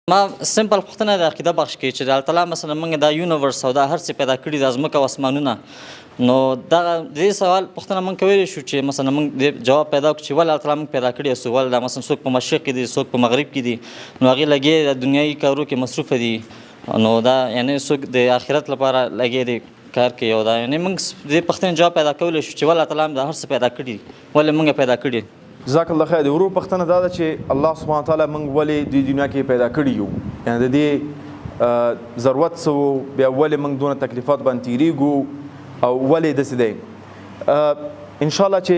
ما سمپل پوښتنه د عقیده بخش کې چې د الله تعالی مثلا موږ دا یونیورس او دا هر څه پیدا کړي د ځمکه او اسمانونه نو دا دې سوال پوښتنه موږ کولی شو چې مثلا موږ دې جواب پیدا کړو چې ولې الله تعالی موږ پیدا کړي او ول دا مثلا څوک په مشرق کې دي څوک په مغرب کې دي نو هغې لګې د دنیایي کارو کې مصروفه دي نو دا یعنی څوک د آخرت لپاره لګې دي کار کوي او دا یعنی موږ دې پوښتنې جواب پیدا کولی شو چې ولې الله تعالی دا هر څه پیدا کړي ولې موږ پیدا کړي. جزاک الله خیر. ورو پښتنه دا ده چې الله سبحانه تعالی موږ ولې د دنیا کې پیدا کړي یو یعنی د دې ضرورت څه و بیا ولې موږ دونه تکلیفات باندې تېرېږو او ولې داسې دی. انشاءالله چې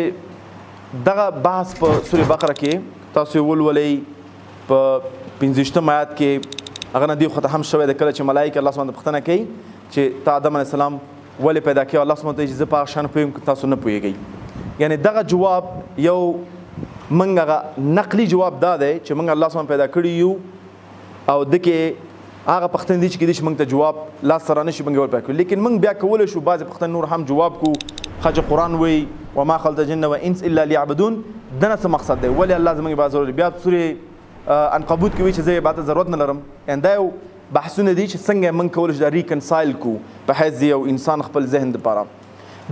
دغه بحث په سورې بقره کې تاسو یې ولولئ په 15 آیات کې هغه نه دې خواته هم شوی دی کله چې ملایکه الله سبحانه پوښتنه کوي چې تا آدم علیه السلام ولې پیدا کړې الله سبحانه چې زه په هغه شیانو پوهېږم که تاسو نه پوهېږئ. یعنی دغه جواب یو موږ هغه نقلي جواب دا دی چې موږ الله سبحانه پیدا کړي یو او دکې هغه پوښتنې دي چې کېدای شي موږ ته جواب لاس سره نه شي موږ ور پیدا کړو لیکن موږ بیا کولی شو بعضې پوښتنې نور هم جواب کړو خج قرآن وایي وما خلقت الجن والانس الا ليعبدون دنه څه مقصد دی ولې الله زموږ عبادت ضروري بیا سورې عنکبوت کې وایي چې زه عبادت ضرورت نه لرم یعنی دا یو بحثونه دي چې څنګه موږ کولی شو دا ریکنسایل کړو په حیث یو انسان خپل ذهن دپاره.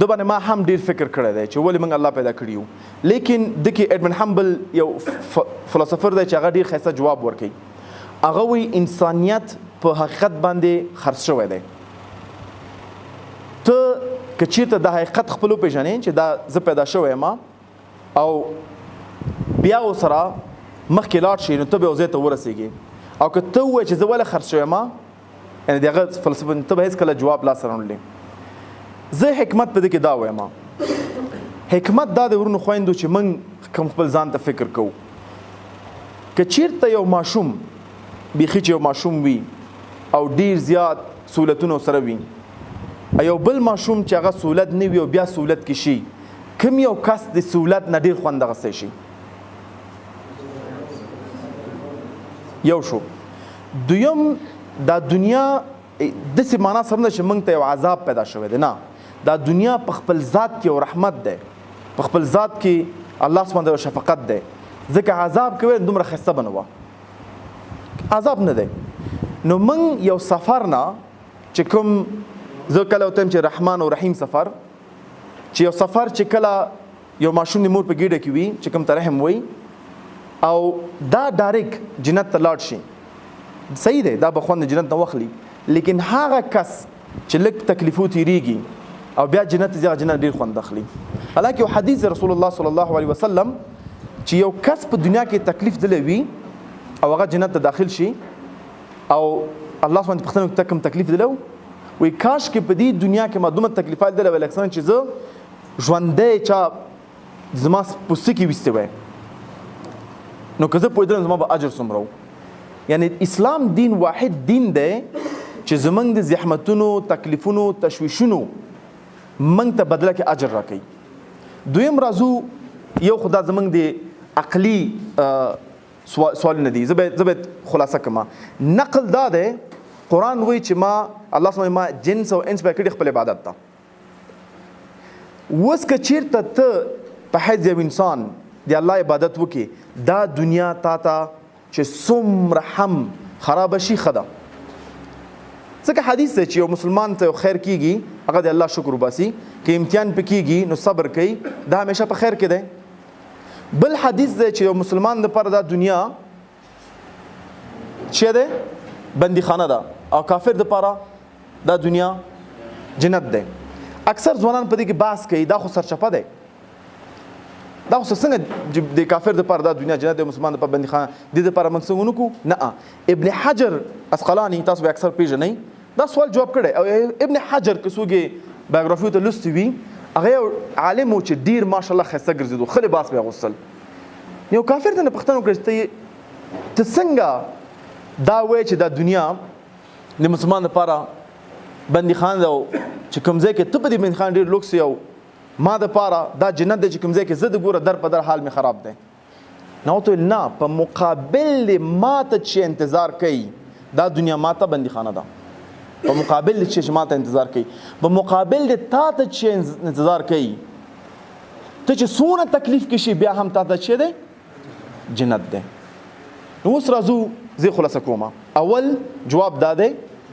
دو باندې ما هم ډیر فکر کړی دی چې ولې موږ الله پیدا کړي یو لیکن دکې ایډمن همبل یو فلسفر دی چې هغه ډیر ښایسته جواب ورکوي. هغه وایي انسانیت په حقیقت باندې خرڅ شوی دی. ته که چېرته د حقیقت خپل وپېژنې چې دا زه پیدا شوی یم او بیا ورسره مخکې لاړ شي نو ته به یو ځای ته ورسېږې او که ته ووایې چې زه ولې خرڅ شوی یم یعنې د هغه فلسفه ته به هېڅکله جواب لاس سره نه زه حکمت په دې کې دا وایم حکمت دا د ورونو خویندو چې موږ کوم خپل ځان ته فکر کوو که چېرته یو ماشوم بیخي چې یو ماشوم وي او ډیر زیات سهولتونه سره وي یو بل ماشوم چې هغه سهولت نه وي او بیا سهولت کې شي کوم یو کس د سهولت نه ډیر خوند اخیستی شي یو شو. دویم دا دنیا داسې معنا سره نه چې موږ ته یو عذاب پیدا شوی دی نه دا دنیا په خپل ذات کې یو رحمت دی په خپل ذات کې الله سبحانه یو شفقت دی ځکه عذاب کوي دومره ښایسته به نه وه عذاب نه دی. نو موږ یو سفر نه چې کوم زه کله وتم چې رحمان او رحیم سفر چې یو سفر چې کله یو ماشوم د مور په ګیډه کې وي چې کوم ته رحم وایي او دا ډایرکټ جنت ته لاړ شي صحیح دی دا به خوند جنت نه واخلي لیکن هغه کس چې لږ تکلیفو تېرېږي او بیا جنت ځي هغه جنت ډېر خوند اخلي. حالانکه یو حدیث رسول الله صلی الله علیه وسلم چې یو کس په دنیا کې تکلیف دلی وي او هغه جنت ته داخل شي او الله سبحانه پوښتنه ته کوم تکلیف دلی وایي کاش کې په دې دنیا کې ما دومره تکلیفات دلی ویل اکثرا چې زه ژوندی چا زما پوستکي ویستی وی نو که زه پوهېدلم زما به اجر څومره و. یعنی اسلام دین واحد دین دی چې زمونږ د زحمتونو تکلیفونو تشویشونو موږ ته بدله کې اجر راکوي. دویم راځو یو خو دا زمونږ د عقلي سوالونه دي زه به خلاصه کړم. نقل دا دی قرآن وایي چې ما الله سبحانه ما جنس او انس پیدا کړي خپل عبادت ته. اوس که چېرته ته په حیث یو انسان د الله عبادت وکړي دا دنیا تا ته چې څومره هم خرابه شي ښه ده ځکه حدیث دی چې یو مسلمان ته یو خیر کېږي هغه د الله شکر وباسي که امتحان پې کېږي نو صبر کوي دا همیشه په خیر کې دی. بل حدیث دی چې یو مسلمان دپاره دا دنیا چې دی بندیخانه ده او کافر دپاره دا دنیا جنت دی. اکثر ځوانان په دې کې بحث کوي دا خو سرچپه دی دا خو څنګه د کافر دپاره دا دنیا جنت دی مسلمان دپاره بندیخانه دې دپاره موږ څنګه ونه کړو نه. ابن حجر اسقلاني تاسو به اکثر پیژنئ دا سوال جواب کړی او ابن حجر که څوک یې بایوګرافي ورته لوستې وي هغه یو عالم و چې ډېر ماشاءالله ښایسته ګرځېدو ښه لباس به یې اغوستل. یو کافر ته نه پوښتنه وکړه چې ته څنګه دا وایې چې دا دنیا د مسلمان دپاره بندیخانه ده او چې کوم ځای کې ته په دې بندیخانه ډېر لوکس یو ما دپاره دا جنت دی چې کوم ځای کې زه د ګوره در په در حال مې خراب دی. نه ورته ویل نه په مقابل د ما ته چې انتظار کوي دا دنیا ما ته بندیخانه ده په مقابل د چې ما ته انتظار کوي په مقابل د تا ته چې انتظار کوي ته چې څونه تکلیف کې شي بیا هم تا ته چې دی جنت دی. نو اوس راځو زه خلاصه کوم. اول جواب دا دی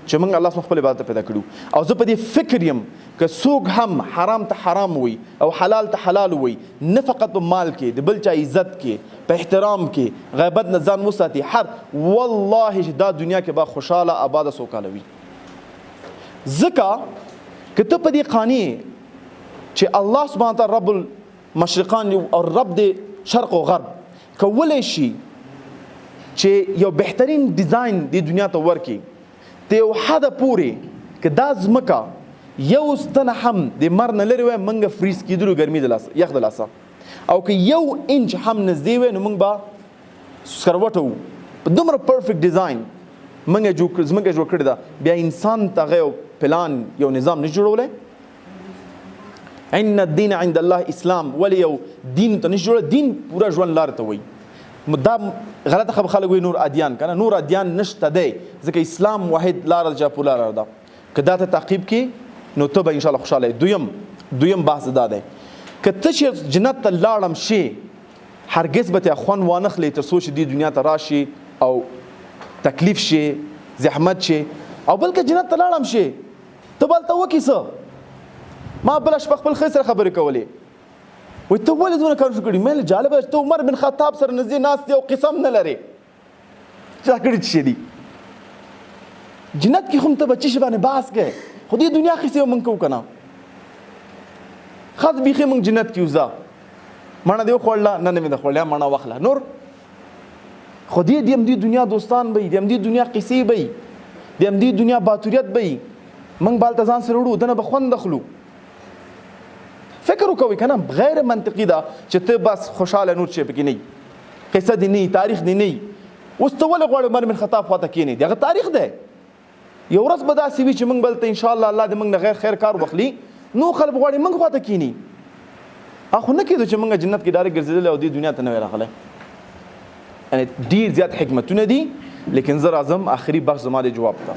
چې موږ الله سبحانه خپل عبادت پیدا کړو او زه په دې فکر یم که څوک هم حرام ته حرام وي او حلال ته حلال وي، نه فقط په مال کې، د بل چا عزت کې، په احترام کې، غیبت نه ځان وساتي، والله چې دا دنیا کې به خوشحاله آباده سوکاله وي. ځکه که ته په دې قانع چې الله سبحانه تعالی رب المشرقان او رب د شرق او غرب کولی شي چې یو بهترین ډیزاین د دنیا ته ورکړي، ته یو حده پورې که دا ځمکه یو ستنه هم د مر نه لرې وای موږ فریز کېدلو ګرمي د لاسه، یخ د لاسه، او که یو انچ هم نږدې وای نو موږ به سکروټه وو. په دومره پرفیکټ ډیزاین ځمکه جوړ کړې ده، بیا انسان ته هغه یو پلان یو نظام نه جوړولی. ان الدین عند الله اسلام، ولې یو دین ته نه جوړه، دین پوره ژوند لار ته وایي. دا غلطه خبره خلک وایي نور ادیان، که نه نور ادیان نشته دی، ځکه اسلام واحد لاره ده، پوره لاره ده. که دا ته تعقیب کړي نو ته به انشاءالله خوشحاله یې. دویم بحث دا دی که ته چې جنت ته لاړم شي هرګز به ته خوند وانخلې تر څو چې دې دنیا ته راشي او تکلیف شي، زحمت شي، او بلکې جنت ته لاړم شي ته به هلته وکړې څه. ما بله شپه خپل ښځې سره خبرې کولې، وایي ته ولې دونه کار شو کړي؟ مې جالبه ده چې ته عمر بن خطاب سره نږدې ناست یې او قسم نه لرې چې دا کړي څه شي دي. جنت کې خو ته به څه شي باندې بحث کوې، خو دې دنیا خیسې موږ کوو که نه. خاص بیخي موږ جنت کې وځه مڼه دې وخوړله، نه مې ده خوړلې، مڼه واخله نور. خو دې د همدې دنیا دوستان به وي، د همدې دنیا قیسې به وي، د همدې دنیا باتوریت به وي. موږ به هلته ځان سره وړو، دنه به خوند اخلو. فکر وکوئ که نه، غیر منطقي ده چې ته بس خوشحاله نور شی پکې نه وي، قصه دې نه وي، تاریخ دې نه وي. اوس ته ولې غواړې عمر بن خطاب خواته کښېنې؟ د هغه تاریخ دی. یو ورځ به داسې وي چې موږ به هلته انشاءالله الله دې موږ نه غیر خیر کار واخلي، نو خلک غواړي موږ خواته کښېني. خو نه کېدو چې موږ جنت کې ډایرکټ ګرځېدلی او دې دنیا ته نه وی راغلی. یعنې ډېر زیات حکمتونه دي، لیکن زه راځم آخري بخش زما د جواب ته.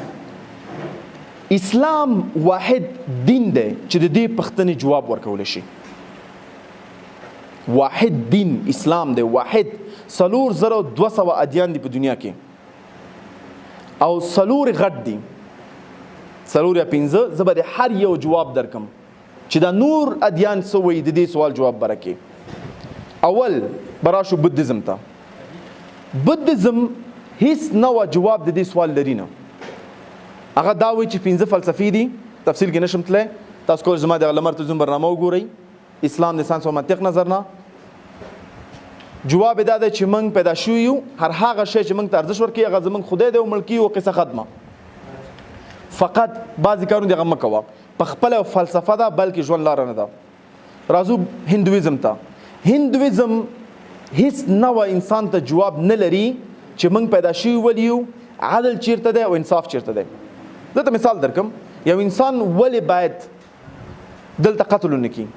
اسلام واحد دین دی چې د دې پوښتنې جواب ورکولی شي. واحد دین اسلام دی، واحد. 4200 ادیان دي په دنیا کې او 4 غټ دي، 4 یا 5. زه به د هر یو جواب درکم چې دا نور ادیان څه وایي، د دې سوال جواب به راکړي. اول به راشو بدیزم ته. بدیزم هیڅ نوع جواب د دې سوال لري نه. هغه دا وایي چې 5 فلسفې دي، تفصیل کې نشم تللی، تاسو کولی زما د علامه تلویزیون برنامه وګورئ، اسلام د ساینس او منطق نظر نه. جواب دا دی چې موږ پیدا شوي یو، هر هغه شی چې موږ ته ارزښت ورکوي هغه زموږ خدای دی او ملکي او قصه ختمه. فقط بعضې کارونه دې هغه مه کوه، په خپله یو فلسفه ده بلکې ژوند لاره نه ده. راځو هندویزم ته. هندویزم هیڅ نوع انسان ته جواب نه لري چې موږ پیدا شوي ولې یو، عدل چیرته دی او انصاف چیرته دی. زه ته مثال درکم، یو انسان ولې باید دلته قتل ونه کړي؟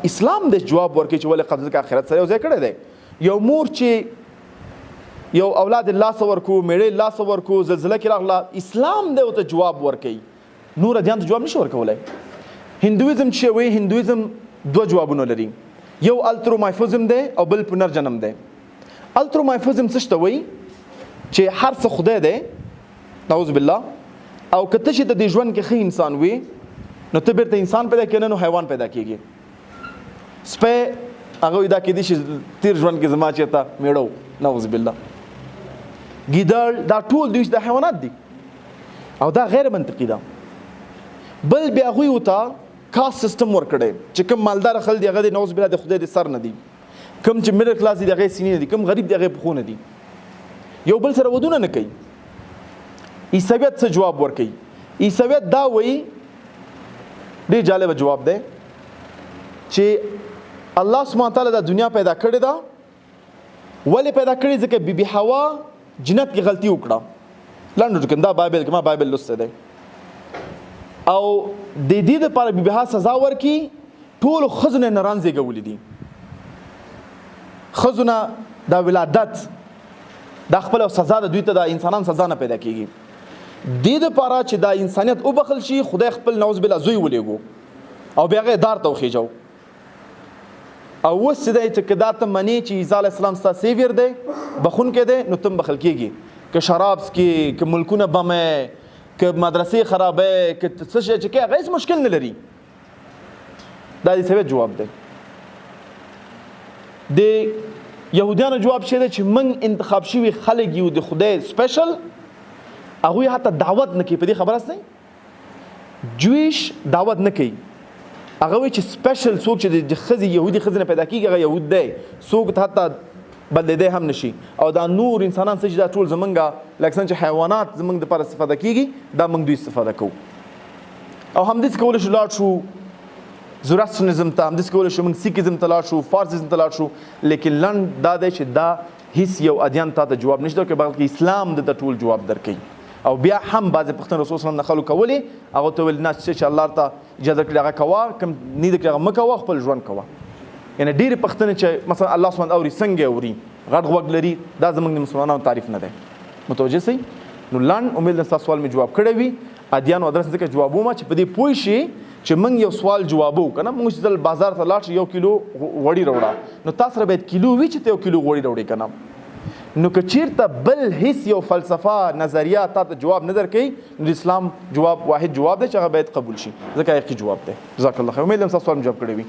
اسلام د جواب ورکړي چې ولې قتل، ځکه آخرت سره یو ځای کړی دی. یو مور چې یو اولاد لاسه ورکو، میړه لاسه ورکو، زلزله کې راغله، اسلام دی ورته جواب ورکوي. نور ادیان ته جواب نشي ورکولی. هندویزم چې وایي، هندویزم 2 جوابونه لري، یو الترومایفزم دی او بل پنرجنم دی. الترومایفزم څه ته وایي چې هر څه خدای دی، نعوذ بالله، او که ته چې د دې ژوند کې ښه انسان وي نو ته بیرته انسان پیدا کېږي، نو حیوان پیدا کېږي. سپی هغه دا کېدی چې تیر ژوند کې زما چېرته میړه، نعوذ بالله. ګیدړ، دا ټول دوی د حیوانات دي او دا غیر منطقي ده. بل بیا هغوی ورته کاست سیستم ورکړی چې کوم مالدار خلک دي هغه د نعوذ بالله د خدای د سر نه دي، کوم چې میډل کلاس دي د هغې سینې نه دي، کوم غریب دي هغې پښو نه دي، یو بل سره ودونه نه کوي. عیسویت څه جواب ورکوي؟ عیسویت دا وایي، ډېر جالبه جواب دی، چې الله سبحانه تعالی د دنیا پیدا کړې ده. ولې پیدا کړې؟ ځکه بیبي حوا جنت کې غلطي وکړه. لنډ ټکن دا بایبل کې، ما بایبل لوستی دی، او د دې دپاره بیبي حوا سزا ورکړي. ټولو ښځو نه نران زېږولي دي، ښځو نه دا ولادت دا خپله سزا ده، دوی ته د انسانان سزا نه پیدا کېږي. دې دپاره چې دا انسانیت وبخل شي، خدای خپل نعوذ بالله زوی ولیږو او بیا هغه دار ته وخېجو. او اوس چې دی چې که دا ته منې چې عیسی علیه السلام ستا سیویر دی بخونکی دی نو ته بخښل کېږي که شراب څکې که ملکونه بمې که مدرسې خرابې که څه شی چې کوې هغه هېڅ مشکل نه لري دا د سویت جواب دی د یهودیانو جواب شی دی چې موږ انتخاب شوي خلک یو د خدای سپیشل هغوی حتی دعوت نه کوي په دې خبره هستئ جویش دعوت نه کوي هغه وایي چې سپیشل څوک چې د ښځې یهودي ښځې نه پیدا کېږي هغه یهود دی څوک حتی بدلېدی هم نشي او دا نور انسانان څه چې دا ټول زمونږ لکه څنګه چې حیوانات زمونږ دپاره استفاده کېږي دا موږ دوی استفاده کوو او همداسې کولی شو لاړ شو زوراسټرنزم ته همداسې کولی شو موږ سیکیزم ته لاړ شو فارسیزم ته لاړ شو لیکن لنډ دا دی چې دا هیڅ یو ادیان تا ته جواب نشي درکوي بلکې اسلام د ټول جواب درکوي او بیا هم بعضې پوښتنې رسول صلی الله علیه وسلم نه خلکو کولې هغه ته ویل نه چې الله ته اجازه کړې هغه کوه کوم نه دې کړې هغه مه کوه خپل ژوند کوه یعنې ډېرې پوښتنې چې مثلا الله سبحانه اوري څنګه اوري غټ غوږ لري دا زموږ د مسلمانانو تعریف نه دی متوجه سئ نو لنډ امید لرم ستاسو سوال مې جواب کړی وي ادیانو ادرس ځکه جواب ومه چې په دې پوه شي چې موږ یو سوال جوابو که نه موږ چې دل بازار ته لاړ شو 1 کیلو غوړي راوړه نو تاسو سره باید کیلو وي چې ته 1 کیلو غوړي راوړې که نه نو که چیرته بل هیڅ یو فلسفه نظریه تا ته جواب نه درکوي نو د اسلام جواب واحد جواب دی چې هغه باید قبول شي ځکه حقیقي جواب دی جزاک الله خیر امید لرم ستاسو سوال مې جواب کړی وي